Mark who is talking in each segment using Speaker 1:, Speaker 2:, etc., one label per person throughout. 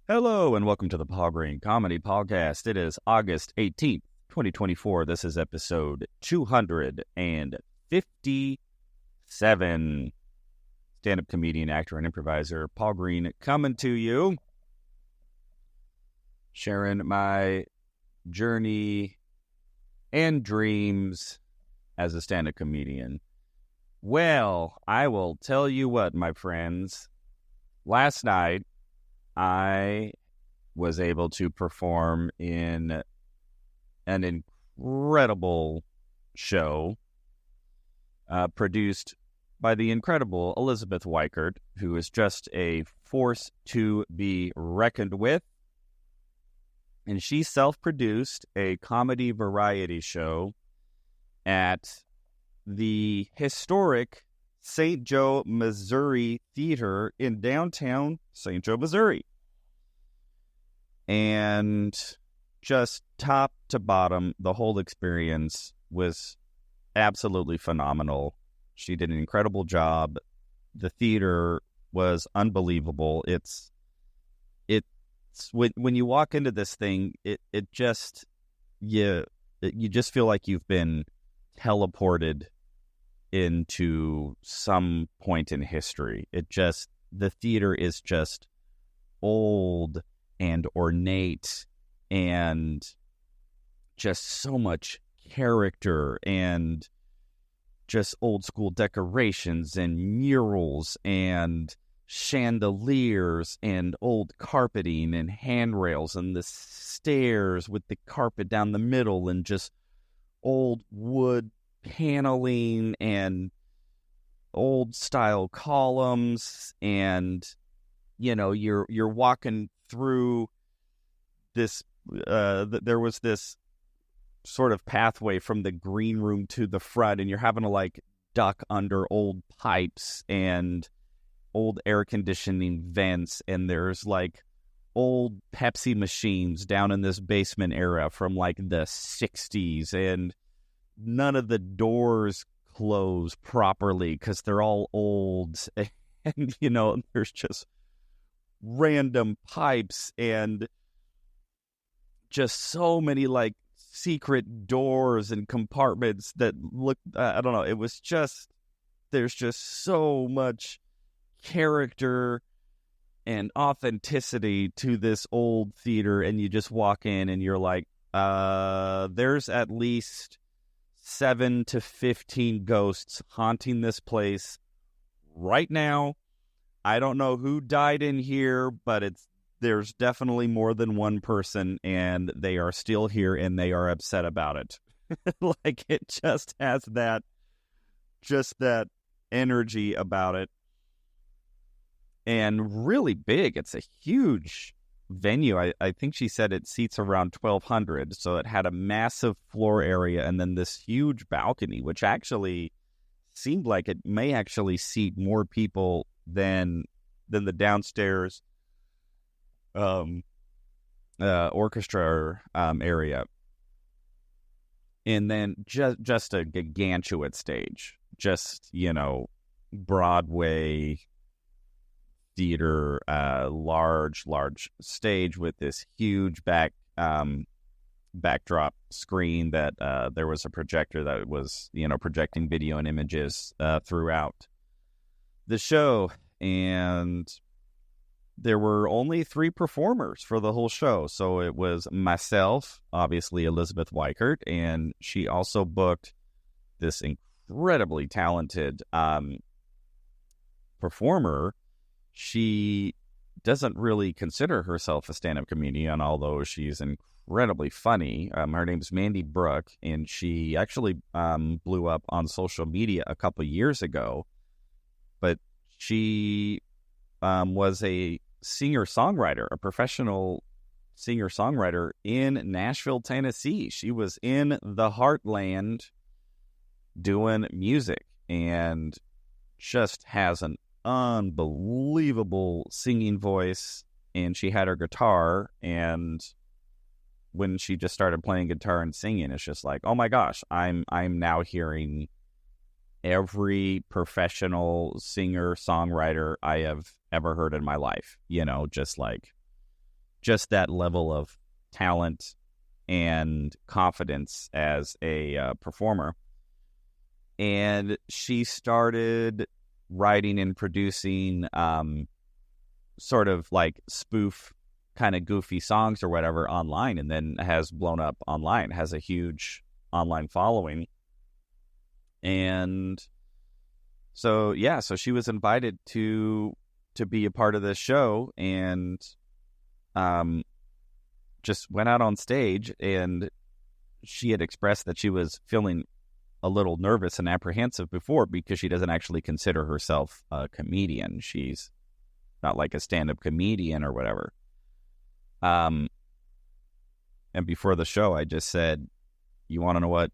Speaker 1: Hello and welcome to the Paul Green Comedy Podcast. It is August 18th, 2024. This is episode 257. Stand-up comedian, actor, and improviser Paul Green coming to you, sharing my journey and dreams as a stand-up comedian. Well, I will tell you what, my friends. Last night, I was able to perform in an incredible show produced by the incredible Elizabeth Weichert, who is just a force to be reckoned with. And she self-produced a comedy variety show at the historic St. Joe, Missouri Theater in downtown St. Joe, Missouri. And just top to bottom, the whole experience was absolutely phenomenal. She did an incredible job. The theater was unbelievable. It's when you walk into this thing, you just feel like you've been teleported into some point in history. The theater is just old and ornate and just so much character and just old school decorations and murals and chandeliers and old carpeting and handrails and the stairs with the carpet down the middle and just old wood paneling and old style columns, and you're walking through this there was this sort of pathway from the green room to the front, and you're having to duck under old pipes and old air conditioning vents, and there's old Pepsi machines down in this basement era from the 60s, and none of the doors close properly because they're all old. And, there's just random pipes and just so many secret doors and compartments that look, I don't know. It was just, there's just so much character and authenticity to this old theater. And you just walk in and you're like, there's at least 7 to 15 ghosts haunting this place right now. I don't know who died in here, but there's definitely more than one person, and they are still here and they are upset about it. It just has that energy about it. And really big. It's a huge venue. I think she said it seats around 1,200, so it had a massive floor area and then this huge balcony, which actually seemed like it may actually seat more people than the downstairs orchestra area. And then just a gargantuan stage, just Broadway theater, large stage with this huge backdrop screen that there was a projector that was projecting video and images throughout the show. And there were only 3 performers for the whole show. So it was myself, obviously Elizabeth Weichert, and she also booked this incredibly talented performer. She doesn't really consider herself a stand-up comedian, although she's incredibly funny. Her name's Mandy Brooke, and she actually blew up on social media a couple years ago. But she was a singer-songwriter, a professional singer-songwriter in Nashville, Tennessee. She was in the heartland doing music and just has an unbelievable singing voice. And she had her guitar, and when she just started playing guitar and singing, it's just like, oh my gosh, I'm now hearing every professional singer songwriter I have ever heard in my life. Just just that level of talent and confidence as a performer. And she started writing and producing sort of like spoof kind of goofy songs or whatever online, and then has blown up online, has a huge online following. And so, yeah, so she was invited to be a part of this show, and just went out on stage, and she had expressed that she was feeling a little nervous and apprehensive before because she doesn't actually consider herself a comedian. She's not like a stand-up comedian or whatever. And before the show, I just said, you want to know what?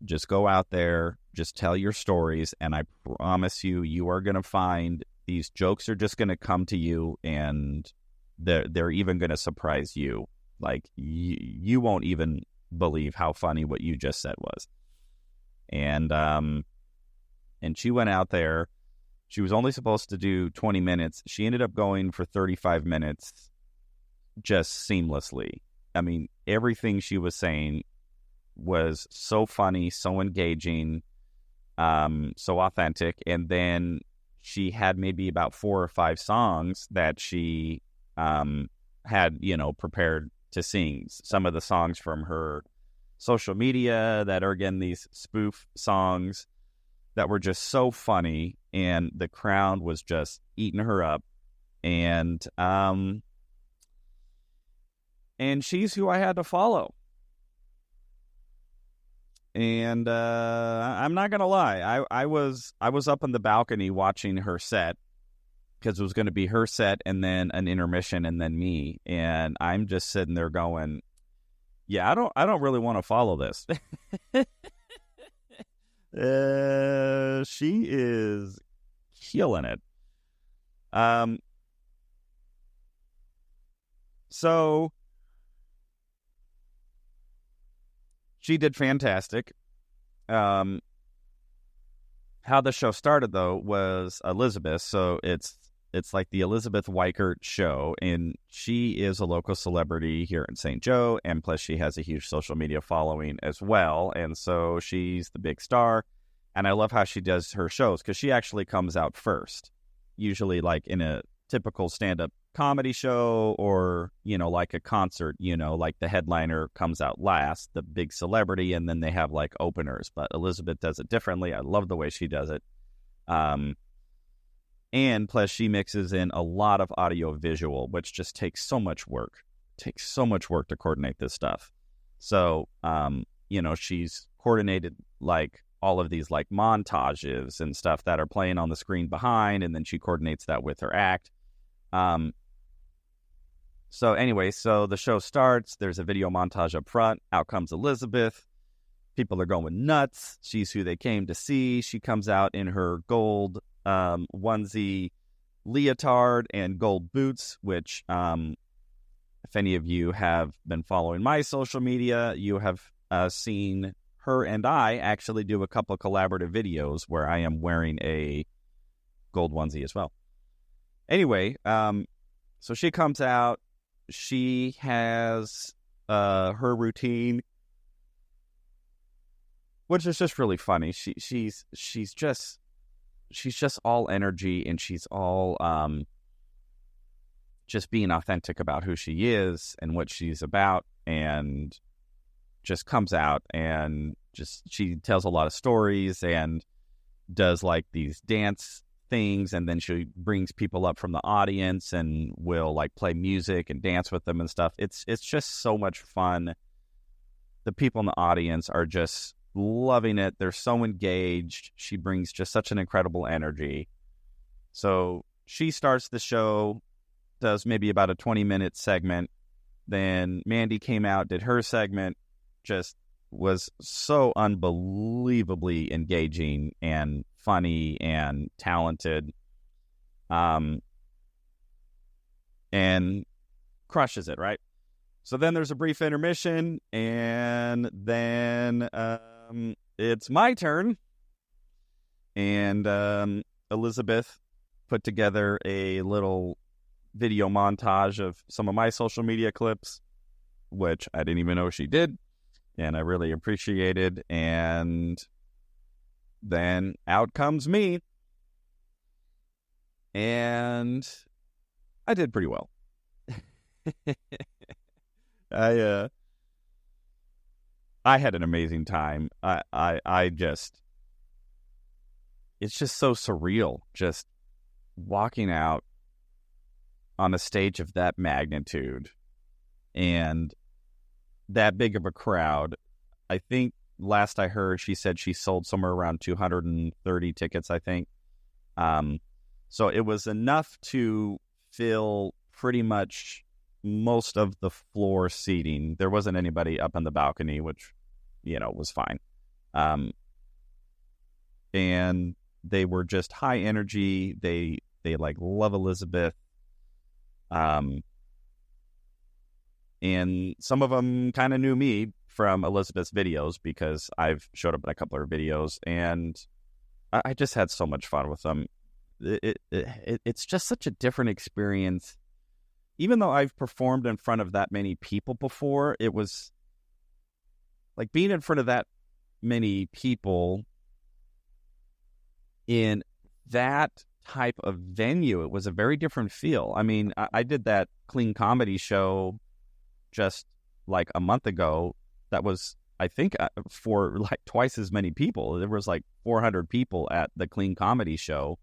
Speaker 1: Just go out there, just tell your stories, and I promise you, you are going to find these jokes are just going to come to you, and they're even going to surprise you. Like, you won't even believe how funny what you just said was. And she went out there. She was only supposed to do 20 minutes. She ended up going for 35 minutes just seamlessly. I mean, everything she was saying was so funny, so engaging, so authentic. And then she had maybe about 4 or 5 songs that she had, prepared to sing. Some of the songs from her social media that are, again, these spoof songs that were just so funny, and the crowd was just eating her up. And she's who I had to follow. And I'm not gonna lie, I was up on the balcony watching her set, because it was going to be her set and then an intermission and then me, and I'm just sitting there going, yeah, I don't really want to follow this. She is killing it. So she did fantastic. How the show started, though, was Elizabeth. So it's like the Elizabeth Weichert show, and she is a local celebrity here in St. Joe, and plus she has a huge social media following as well, and so she's the big star. And I love how she does her shows, because she actually comes out first, usually like in a typical stand-up comedy show, or, like a concert, like the headliner comes out last, the big celebrity, and then they have like openers. But Elizabeth does it differently. I love the way she does it. And plus she mixes in a lot of audio visual, which just takes so much work. It takes so much work to coordinate this stuff. So, she's coordinated like all of these like montages and stuff that are playing on the screen behind, and then she coordinates that with her act. So anyway, so the show starts. There's a video montage up front. Out comes Elizabeth. People are going nuts. She's who they came to see. She comes out in her gold onesie leotard and gold boots, which if any of you have been following my social media, you have seen her and I actually do a couple collaborative videos where I am wearing a gold onesie as well. Anyway, so she comes out. She has her routine, which is just really funny. She's just all energy, and she's all just being authentic about who she is and what she's about, and just comes out and she tells a lot of stories and does like these dance things, and then she brings people up from the audience and will like play music and dance with them and stuff. It's just so much fun. The people in the audience are just loving it. They're so engaged. She brings just such an incredible energy. So she starts the show, does maybe about a 20-minute segment. Then Mandy came out, did her segment, just was so unbelievably engaging and funny and talented, and crushes it, right? So then there's a brief intermission, and then it's my turn, and Elizabeth put together a little video montage of some of my social media clips, which I didn't even know she did, and I really appreciated. And then out comes me, and I did pretty well. I had an amazing time. I just, it's just so surreal, just walking out on a stage of that magnitude and that big of a crowd. I think last I heard, she said she sold somewhere around 230 tickets, I think. So it was enough to fill pretty much most of the floor seating. There wasn't anybody up on the balcony, which, was fine. And they were just high energy. They like love Elizabeth. And some of them kind of knew me from Elizabeth's videos because I've showed up in a couple of her videos, and I just had so much fun with them. It's just such a different experience. Even though I've performed in front of that many people before, it was like being in front of that many people in that type of venue. It was a very different feel. I mean, I did that clean comedy show just like a month ago. That was, I think, for like twice as many people. There was like 400 people at the clean comedy show.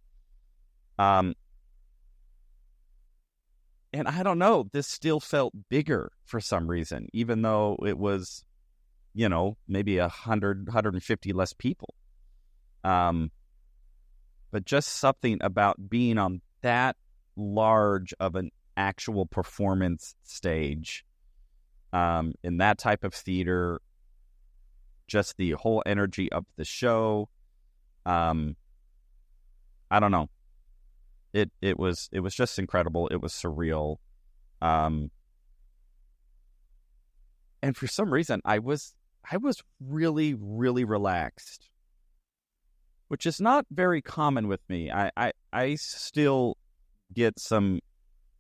Speaker 1: And I don't know, this still felt bigger for some reason, even though it was, maybe 100, 150 less people. But just something about being on that large of an actual performance stage, in that type of theater, just the whole energy of the show. I don't know. It was just incredible. It was surreal. And for some reason I was really, really relaxed, which is not very common with me. I still get some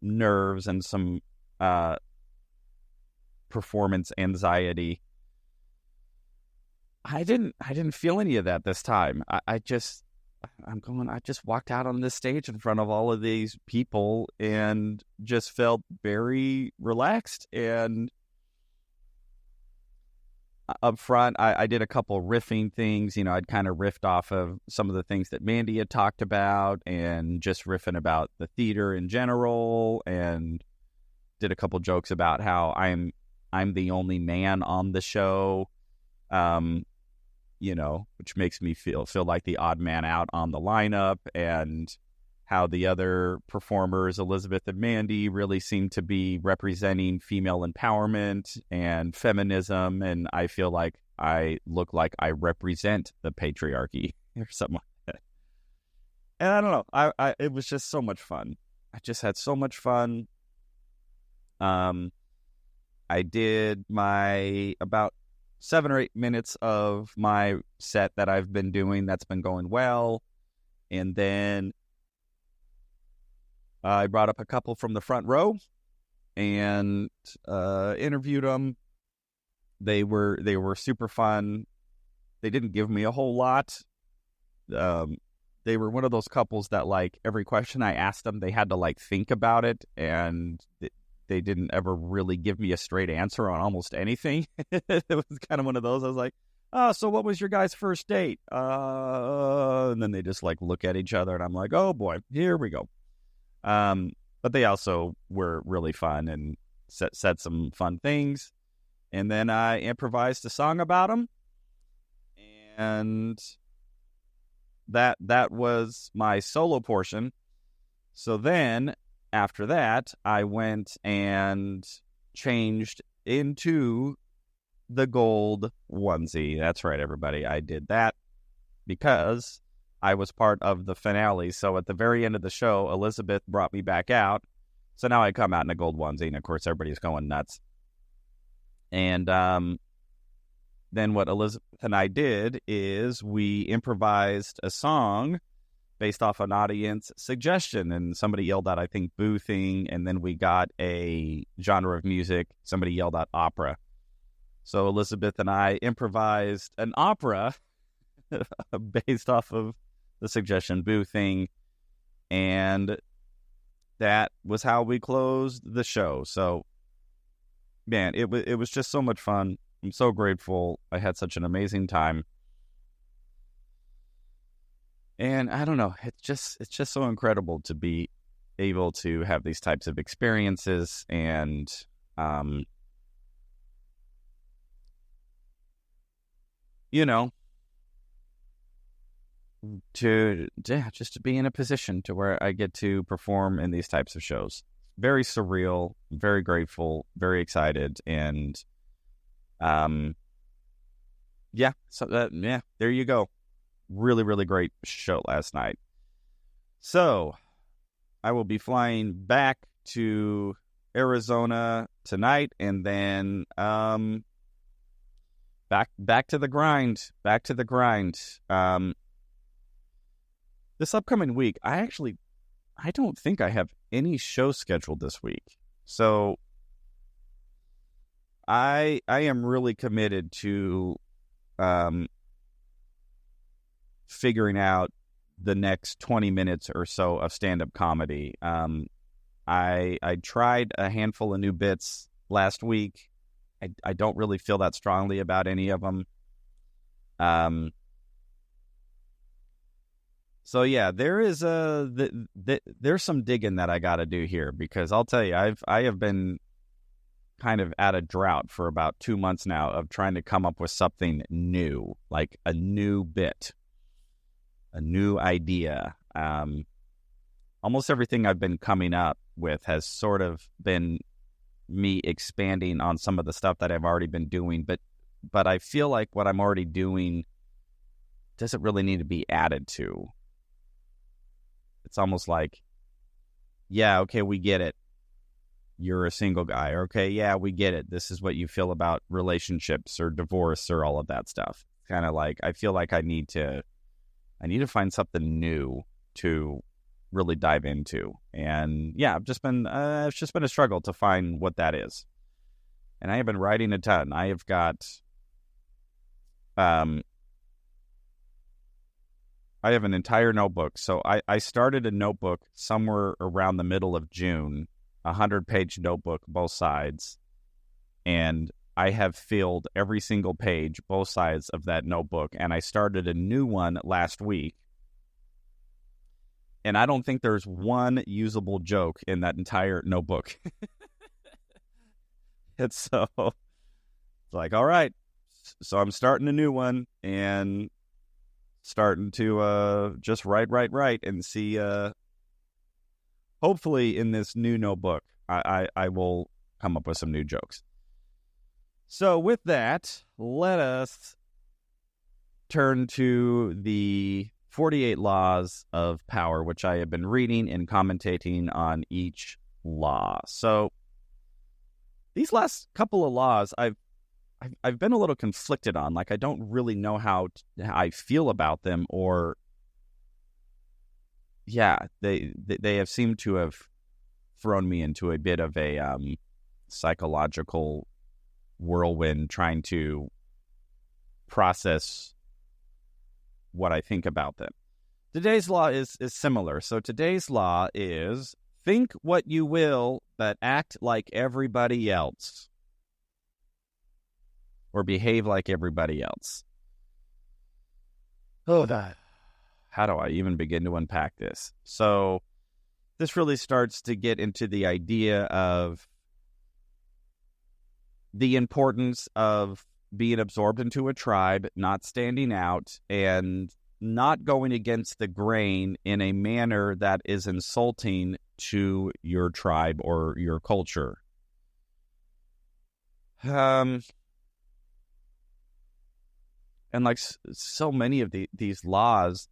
Speaker 1: nerves and some performance anxiety. I didn't feel any of that this time. I just walked out on this stage in front of all of these people and just felt very relaxed. And up front, I did a couple riffing things. I'd kind of riffed off of some of the things that Mandy had talked about, and just riffing about the theater in general, and did a couple jokes about how I'm the only man on the show. Which makes me feel like the odd man out on the lineup, and how the other performers, Elizabeth and Mandy, really seem to be representing female empowerment and feminism, and I feel like I look like I represent the patriarchy or something like that. And I don't know, it was just so much fun. I just had so much fun. I did my about 7 or 8 minutes of my set that I've been doing. That's been going well. And then I brought up a couple from the front row and interviewed them. They were super fun. They didn't give me a whole lot. They were one of those couples that, like, every question I asked them, they had to like think about it, and they didn't ever really give me a straight answer on almost anything. It was kind of one of those. I was like, "Oh, so what was your guys' first date?" And then they just like look at each other, and I'm like, "Oh boy, here we go." But they also were really fun and said some fun things. And then I improvised a song about them, and that was my solo portion. So then, after that, I went and changed into the gold onesie. That's right, everybody. I did that because I was part of the finale. So at the very end of the show, Elizabeth brought me back out. So now I come out in a gold onesie, and of course, everybody's going nuts. And then what Elizabeth and I did is we improvised a song based off an audience suggestion, and somebody yelled out, I think, boothing, and then we got a genre of music. Somebody yelled out opera. So Elizabeth and I improvised an opera based off of the suggestion boothing, and that was how we closed the show. So, man, it was just so much fun. I'm so grateful. I had such an amazing time. And I don't know, it's just so incredible to be able to have these types of experiences and just to be in a position to where I get to perform in these types of shows. Very surreal, very grateful, very excited, and there you go. Really, really great show last night. So I will be flying back to Arizona tonight, and then back to the grind. This upcoming week, I don't think I have any show scheduled this week. So I am really committed to figuring out the next 20 minutes or so of stand-up comedy. I tried a handful of new bits last week. I don't really feel that strongly about any of them. So yeah, there is there's some digging that I got to do here, because I'll tell you, I have been kind of at a drought for about 2 months now of trying to come up with something new, like a new bit, a new idea. Almost everything I've been coming up with has sort of been me expanding on some of the stuff that I've already been doing, but I feel like what I'm already doing doesn't really need to be added to. It's almost like, yeah, okay, we get it. You're a single guy. Okay, yeah, we get it. This is what you feel about relationships or divorce or all of that stuff. Kind of like, I feel like I need to find something new to really dive into. And yeah, it's just been a struggle to find what that is. And I have been writing a ton. I have got I have an entire notebook. So I started a notebook somewhere around the middle of June, 100-page notebook, both sides. And I have filled every single page, both sides of that notebook. And I started a new one last week. And I don't think there's one usable joke in that entire notebook. And so it's like, all right, so I'm starting a new one and starting to just write and see, hopefully in this new notebook, I will come up with some new jokes. So with that, let us turn to the 48 Laws of Power, which I have been reading and commentating on each law. So these last couple of laws, I've been a little conflicted on. Like, I don't really know how I feel about them, or yeah, they have seemed to have thrown me into a bit of a psychological whirlwind trying to process what I think about them. Today's law is similar. So today's law is, think what you will, but act like everybody else. Or behave like everybody else. Oh, how do I even begin to unpack this? So this really starts to get into the idea of the importance of being absorbed into a tribe, not standing out, and not going against the grain in a manner that is insulting to your tribe or your culture. And like so many of these laws,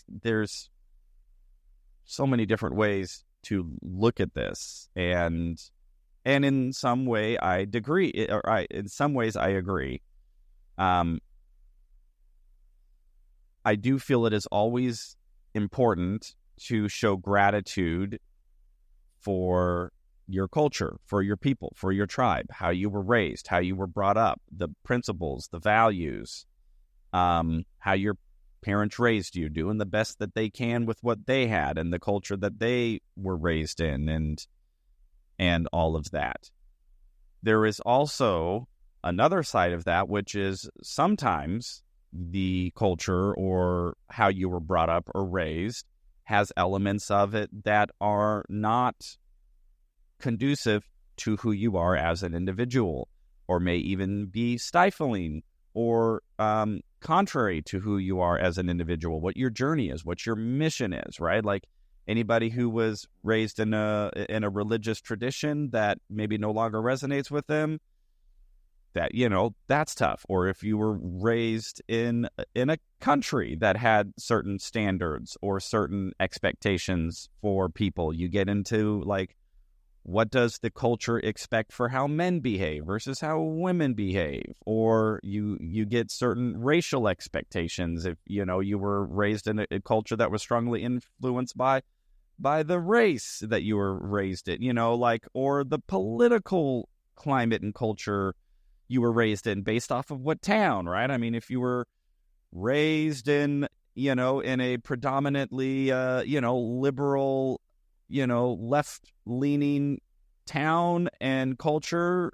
Speaker 1: there's so many different ways to look at this, and in some way I agree. In some ways I agree. I do feel it is always important to show gratitude for your culture, for your people, for your tribe, how you were raised, how you were brought up, the principles, the values, how your parents raised you, doing the best that they can with what they had and the culture that they were raised in, and all of that. There is also another side of that, which is sometimes the culture or how you were brought up or raised has elements of it that are not conducive to who you are as an individual, or may even be stifling or contrary to who you are as an individual, what your journey is, what your mission is, right? Like anybody who was raised in a religious tradition that maybe no longer resonates with them, that, that's tough. Or if you were raised in a country that had certain standards or certain expectations for people, you get into like, what does the culture expect for how men behave versus how women behave? Or you get certain racial expectations if, you were raised in a culture that was strongly influenced by the race that you were raised in, or the political climate and culture you were raised in based off of what town, right? I mean, if you were raised in, in a predominantly, liberal, left-leaning town and culture,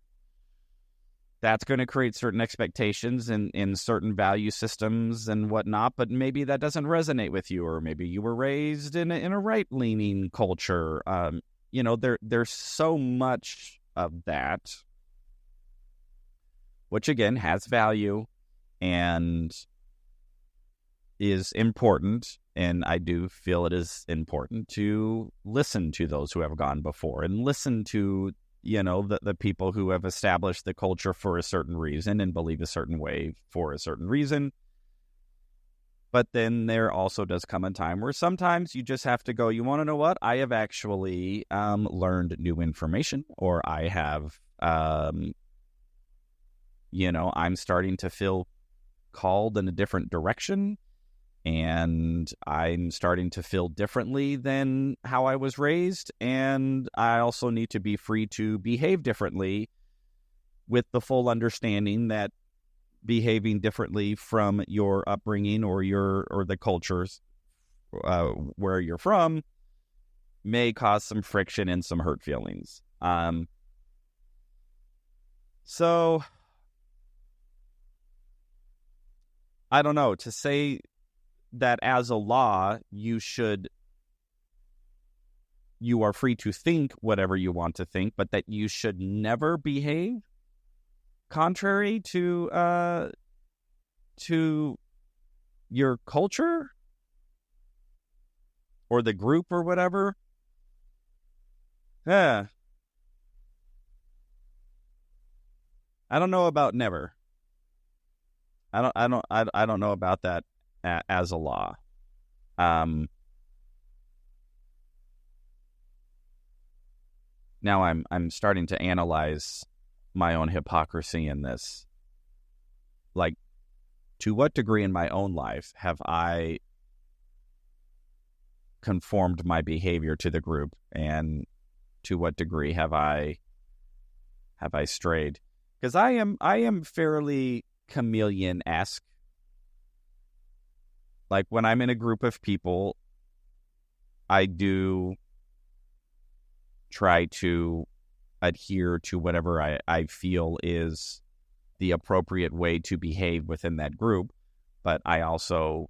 Speaker 1: that's going to create certain expectations in certain value systems and whatnot, but maybe that doesn't resonate with you, or maybe you were raised in a right-leaning culture. There's so much of that, which again has value and is important. And I do feel it is important to listen to those who have gone before and listen to, the people who have established the culture for a certain reason and believe a certain way for a certain reason. But then there also does come a time where sometimes you just have to go, you want to know what? I have actually learned new information, or I have, I'm starting to feel called in a different direction. And I'm starting to feel differently than how I was raised. And I also need to be free to behave differently, with the full understanding that behaving differently from your upbringing or the cultures where you're from may cause some friction and some hurt feelings. So I don't know, to say that as a law, you are free to think whatever you want to think, but that you should never behave contrary to your culture or the group or whatever. I don't know about never. I don't know about that as a law. Now I'm starting to analyze my own hypocrisy in this. Like, to what degree in my own life have I conformed my behavior to the group, and to what degree have I strayed? Because I am fairly chameleon-esque. Like, when I'm in a group of people, I do try to adhere to whatever I feel is the appropriate way to behave within that group. But I also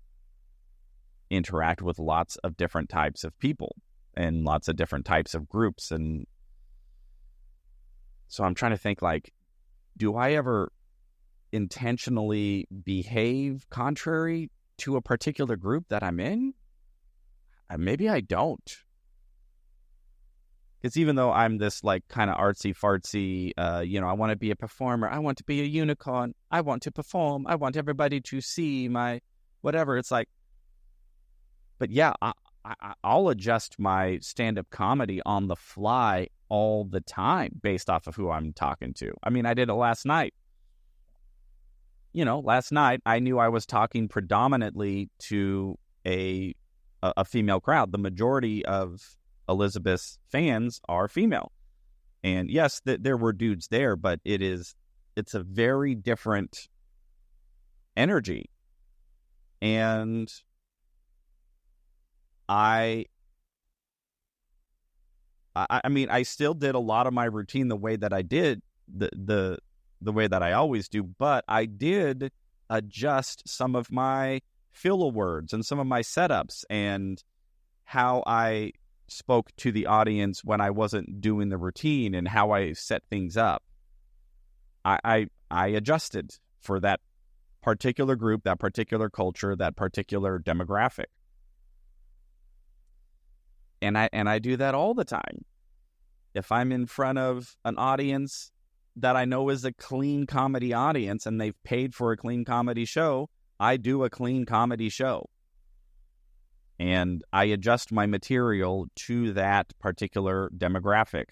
Speaker 1: interact with lots of different types of people and lots of different types of groups. And so I'm trying to think, like, do I ever intentionally behave contrary to a particular group that I'm in? Maybe I don't. Because even though I'm this like kind of artsy fartsy, I want to be a performer, I want to be a unicorn, I want to perform, I want everybody to see my whatever. It's like, but yeah, I'll adjust my stand-up comedy on the fly all the time based off of who I'm talking to. I mean, I did it last night. Last night I knew I was talking predominantly to a a female crowd. The majority of Elizabeth's fans are female. And yes, there were dudes there, but it's a very different energy. And I mean, I still did a lot of my routine the way that I did, the way that I always do, but I did adjust some of my filler words and some of my setups and how I spoke to the audience when I wasn't doing the routine and how I set things up. I adjusted for that particular group, that particular culture, that particular demographic. And I do that all the time. If I'm in front of an audience that I know is a clean comedy audience and they've paid for a clean comedy show, I do a clean comedy show. And I adjust my material to that particular demographic.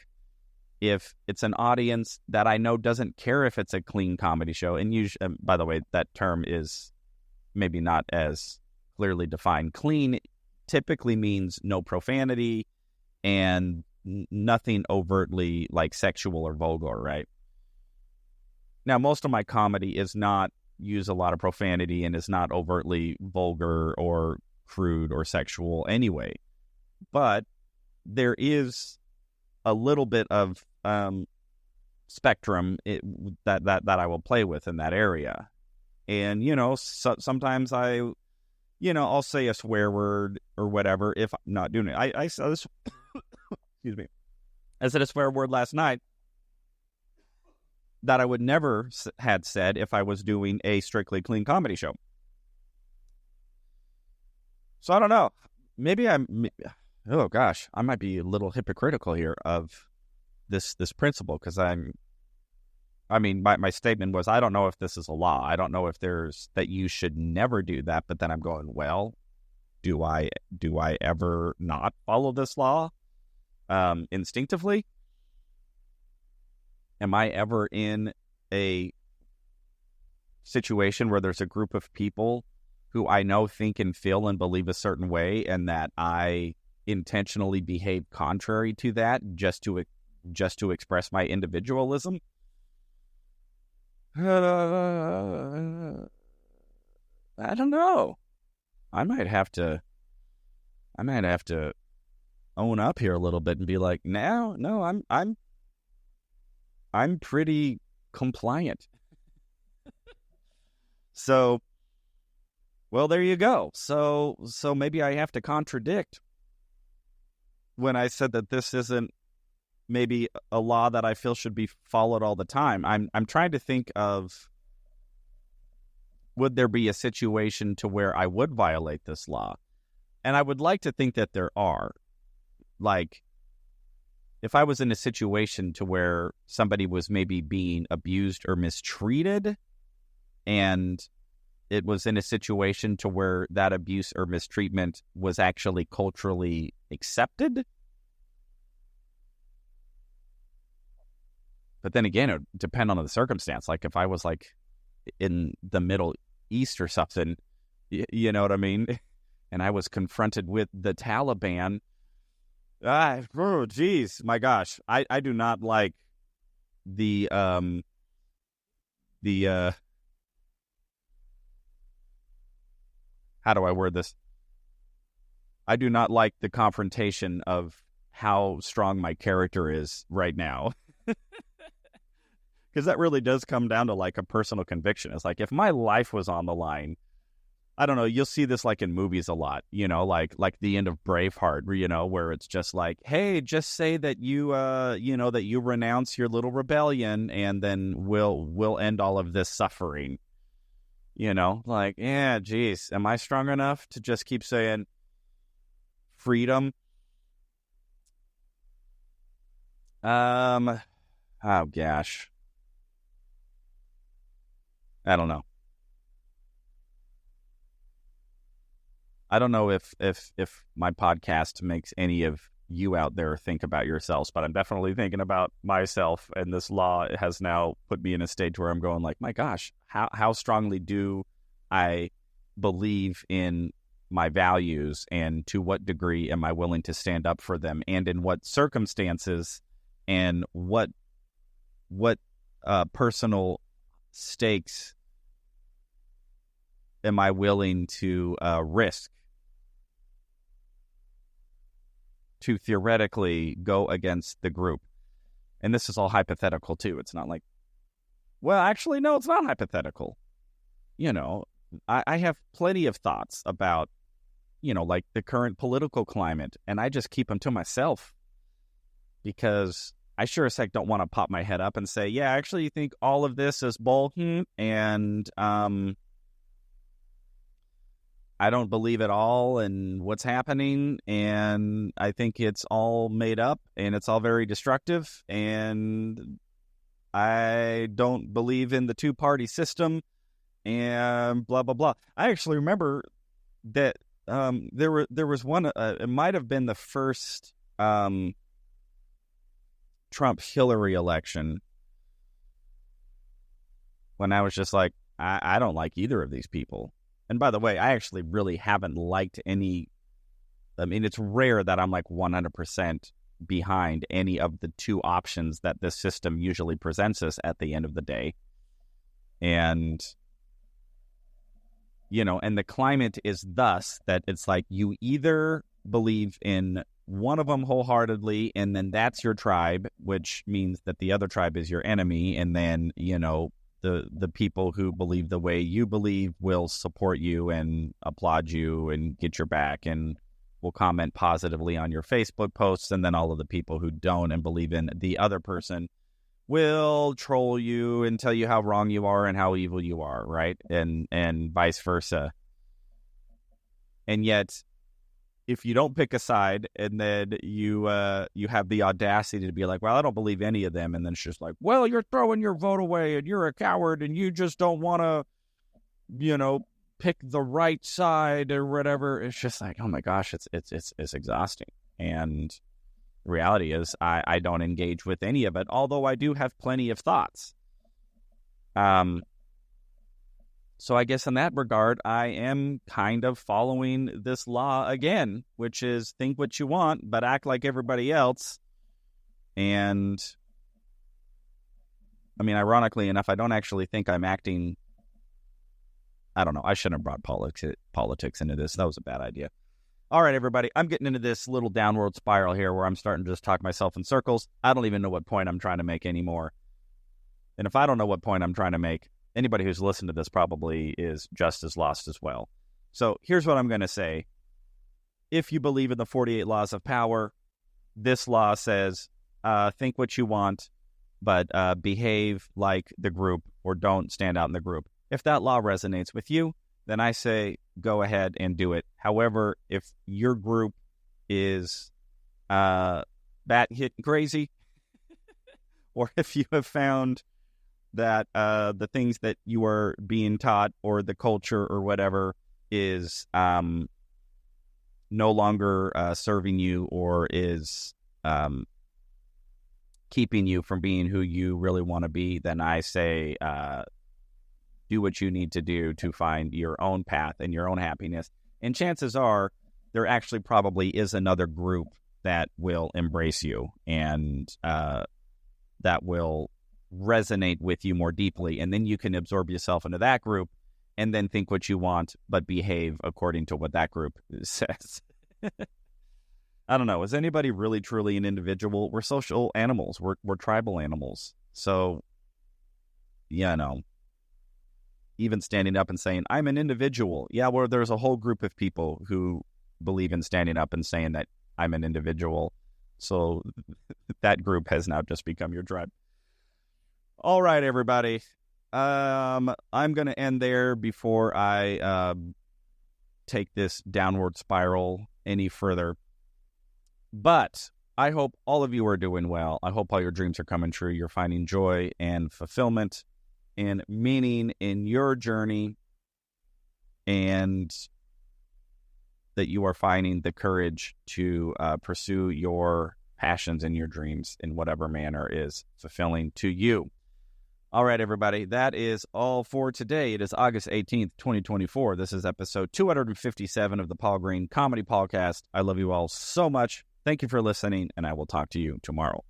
Speaker 1: If it's an audience that I know doesn't care if it's a clean comedy show, and usually, by the way, that term is maybe not as clearly defined. Clean typically means no profanity and nothing overtly like sexual or vulgar, right? Now, most of my comedy is not use a lot of profanity and is not overtly vulgar or crude or sexual anyway. But there is a little bit of spectrum that I will play with in that area. And, sometimes I'll say a swear word or whatever if I'm not doing it. I said this, excuse me. I said a swear word last night that I would never had said if I was doing a strictly clean comedy show. So I don't know. Maybe I might be a little hypocritical here of this principle, because my statement was, I don't know if this is a law. I don't know if there's that you should never do that. But then I'm going, well, do I ever not follow this law instinctively? Am I ever in a situation where there's a group of people who I know think and feel and believe a certain way, and that I intentionally behave contrary to that just to express my individualism? I don't know. I might have to own up here a little bit and be like, no, I'm pretty compliant. So, well, there you go. So maybe I have to contradict when I said that this isn't maybe a law that I feel should be followed all the time. I'm trying to think of, would there be a situation to where I would violate this law? And I would like to think that there are. Like, if I was in a situation to where somebody was maybe being abused or mistreated, and it was in a situation to where that abuse or mistreatment was actually culturally accepted. But then again, it would depend on the circumstance. Like if I was like in the Middle East or something, you know what I mean? And I was confronted with the Taliban. Oh, geez, my gosh. I do not like the how do I word this? I do not like the confrontation of how strong my character is right now. Because that really does come down to like a personal conviction. It's like if my life was on the line, I don't know, you'll see this like in movies a lot, like the end of Braveheart, where it's just like, hey, just say that you, that you renounce your little rebellion, and then we'll end all of this suffering. Like, yeah, geez, am I strong enough to just keep saying freedom? Oh gosh. I don't know. I don't know if my podcast makes any of you out there think about yourselves, but I'm definitely thinking about myself, and this law has now put me in a stage where I'm going like, my gosh, how strongly do I believe in my values, and to what degree am I willing to stand up for them, and in what circumstances, and what personal stakes am I willing to risk to theoretically go against the group. And this is all hypothetical too. It's not like, well, actually, no, it's not hypothetical. I have plenty of thoughts about, like the current political climate, and I just keep them to myself because I sure as heck don't want to pop my head up and say, yeah, I actually think all of this is bull, and I don't believe it all in what's happening, and I think it's all made up, and it's all very destructive, and I don't believe in the two-party system, and blah, blah, blah. I actually remember that there was one, it might have been the first Trump-Hillary election, when I was just like, I don't like either of these people. And by the way, I actually really haven't liked any. I mean, it's rare that I'm like 100% behind any of the two options that this system usually presents us at the end of the day. And, and the climate is thus that it's like you either believe in one of them wholeheartedly, and then that's your tribe, which means that the other tribe is your enemy. And then, the people who believe the way you believe will support you and applaud you and get your back and will comment positively on your Facebook posts. And then all of the people who don't and believe in the other person will troll you and tell you how wrong you are and how evil you are, right? And vice versa. And yet, if you don't pick a side and then you have the audacity to be like, well, I don't believe any of them, and then it's just like, well, you're throwing your vote away and you're a coward and you just don't want to, pick the right side or whatever. It's just like, oh my gosh, it's exhausting. And the reality is I don't engage with any of it, although I do have plenty of thoughts. So I guess in that regard, I am kind of following this law again, which is think what you want, but act like everybody else. And I mean, ironically enough, I don't actually think I'm acting. I don't know. I shouldn't have brought politics into this. That was a bad idea. All right, everybody. I'm getting into this little downward spiral here where I'm starting to just talk myself in circles. I don't even know what point I'm trying to make anymore. And if I don't know what point I'm trying to make, anybody who's listened to this probably is just as lost as well. So here's what I'm going to say. If you believe in the 48 laws of power, this law says, think what you want, but behave like the group or don't stand out in the group. If that law resonates with you, then I say go ahead and do it. However, if your group is bat-hit crazy, or if you have found that the things that you are being taught or the culture or whatever is no longer serving you or is keeping you from being who you really want to be, then I say do what you need to do to find your own path and your own happiness. And chances are there actually probably is another group that will embrace you and that will resonate with you more deeply, and then you can absorb yourself into that group and then think what you want but behave according to what that group says. I don't know, is anybody really truly an individual? We're social animals. We're tribal animals. So even standing up and saying I'm an individual, well, there's a whole group of people who believe in standing up and saying that I'm an individual, so that group has now just become your tribe. All right, everybody. I'm going to end there before I take this downward spiral any further. But I hope all of you are doing well. I hope all your dreams are coming true. You're finding joy and fulfillment and meaning in your journey, and that you are finding the courage to pursue your passions and your dreams in whatever manner is fulfilling to you. All right, everybody. That is all for today. It is August 18th, 2024. This is episode 257 of the Paul Green Comedy PaulCast. I love you all so much. Thank you for listening, and I will talk to you tomorrow.